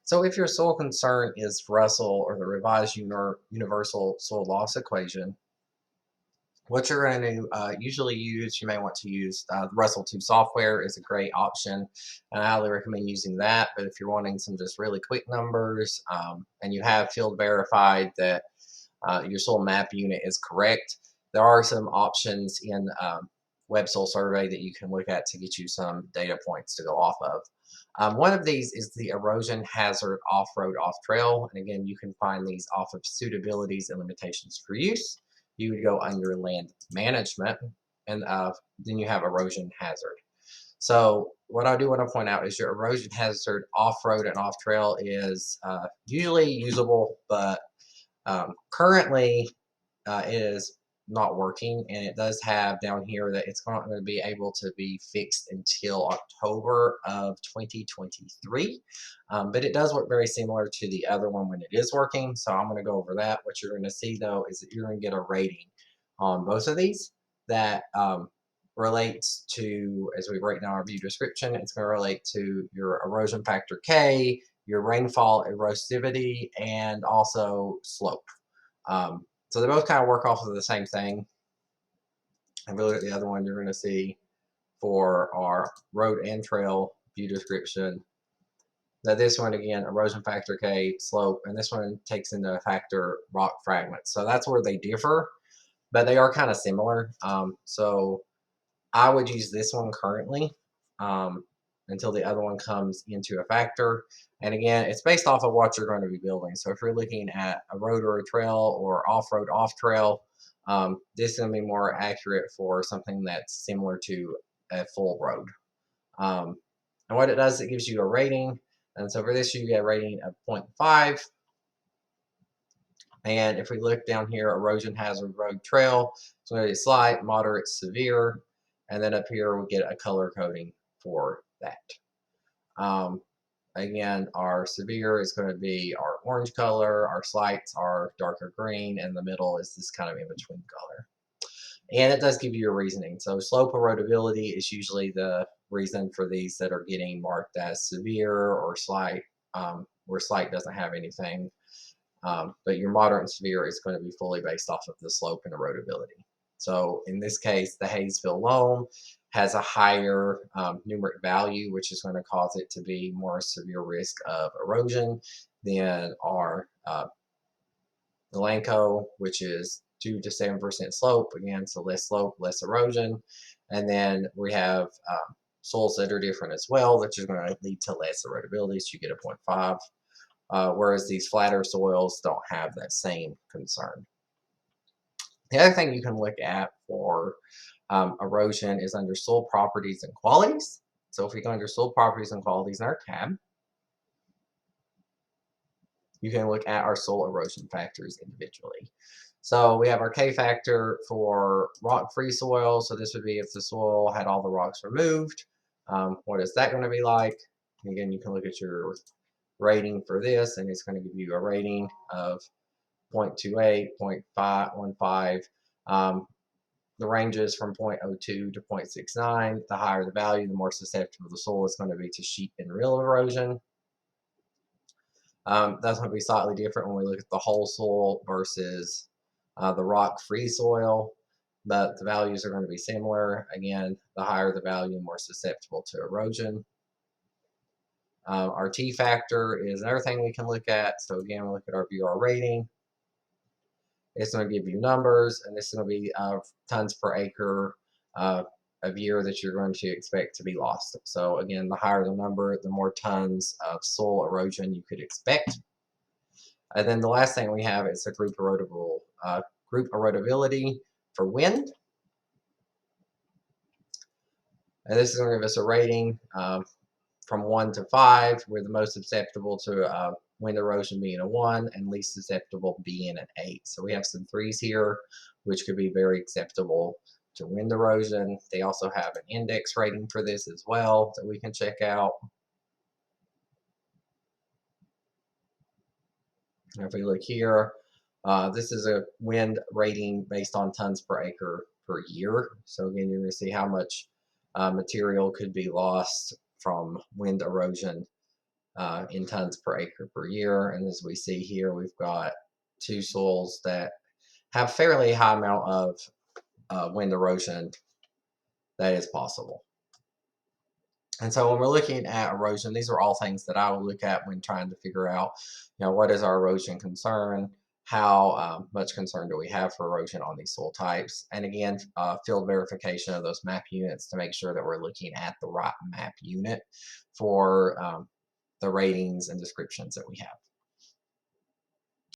So if your soil concern is Russell or the revised universal soil loss equation, what you're going to usually use, you may want to use the Russell 2 software is a great option, and I highly recommend using that. But if you're wanting some just really quick numbers and you have field verified that your soil map unit is correct, there are some options in Web Soil Survey that you can look at to get you some data points to go off of. One of these is the erosion hazard off-road off-trail, and again, you can find these off of suitabilities and limitations for use. You would go under land management, and then you have erosion hazard. So what I do want to point out is your erosion hazard off-road and off-trail is usually usable, but currently it is not working, and it does have down here that it's not going to be able to be fixed until October of 2023. But it does work very similar to the other one when it is working, so I'm going to go over that. What you're going to see though is that you're going to get a rating on both of these that relates to, as we break down our view description, it's going to relate to your erosion factor K, your rainfall erosivity, and also slope. So they both kind of work off of the same thing. If we look at the other one, you're going to see for our road and trail view description that this one, again, erosion factor K, slope, and this one takes into factor rock fragments. So that's where they differ, but they are kind of similar. So I would use this one currently until the other one comes into a factor. And again, it's based off of what you're going to be building. So if you're looking at a road or a trail or off-road, off-trail, this is going to be more accurate for something that's similar to a full road. And what it does, it gives you a rating. And so for this, you get a rating of 0.5. And if we look down here, erosion hazard road trail, it's going to be slight, moderate, severe. And then up here, we get a color coding for that. Again, our severe is going to be our orange color, our slights are darker green, and the middle is this kind of in-between color. And it does give you a reasoning. So slope erodibility is usually the reason for these that are getting marked as severe or slight, where slight doesn't have anything. But your moderate and severe is going to be fully based off of the slope and erodibility. So in this case, the Hayesville loam has a higher numeric value, which is going to cause it to be more severe risk of erosion than our Elanco, which is 2 to 7% slope. Again, so less slope, less erosion. And then we have soils that are different as well, that are going to lead to less erodibility, so you get a 0.5. Whereas these flatter soils don't have that same concern. The other thing you can look at for erosion is under soil properties and qualities. So if we go under soil properties and qualities in our tab, you can look at our soil erosion factors individually. So we have our K factor for rock-free soil. So this would be if the soil had all the rocks removed. What is that going to be like? Again, you can look at your rating for this, and it's going to give you a rating of 0.28, 0.15. The ranges from 0.02 to 0.69. The higher the value, the more susceptible the soil is going to be to sheet and rill erosion. That's going to be slightly different when we look at the whole soil versus the rock-free soil, but the values are going to be similar. Again, the higher the value, the more susceptible to erosion. Our T factor is another thing we can look at. So again, we look at our VR rating. It's going to give you numbers, and this is going to be tons per acre of year that you're going to expect to be lost. So again, the higher the number, the more tons of soil erosion you could expect. And then the last thing we have is a group erodibility for wind. And this is going to give us a rating from 1 to 5, with the most susceptible to wind erosion being a 1 and least susceptible being an 8. So we have some 3s here, which could be very acceptable to wind erosion. They also have an index rating for this as well that we can check out. And if we look here, this is a wind rating based on tons per acre per year. So again, you're going to see how much material could be lost from wind erosion in tons per acre per year. And as we see here, we've got two soils that have fairly high amount of wind erosion that is possible. And so when we're looking at erosion, these are all things that I will look at when trying to figure out, what is our erosion concern? How much concern do we have for erosion on these soil types? And again, field verification of those map units to make sure that we're looking at the right map unit for the ratings and descriptions that we have.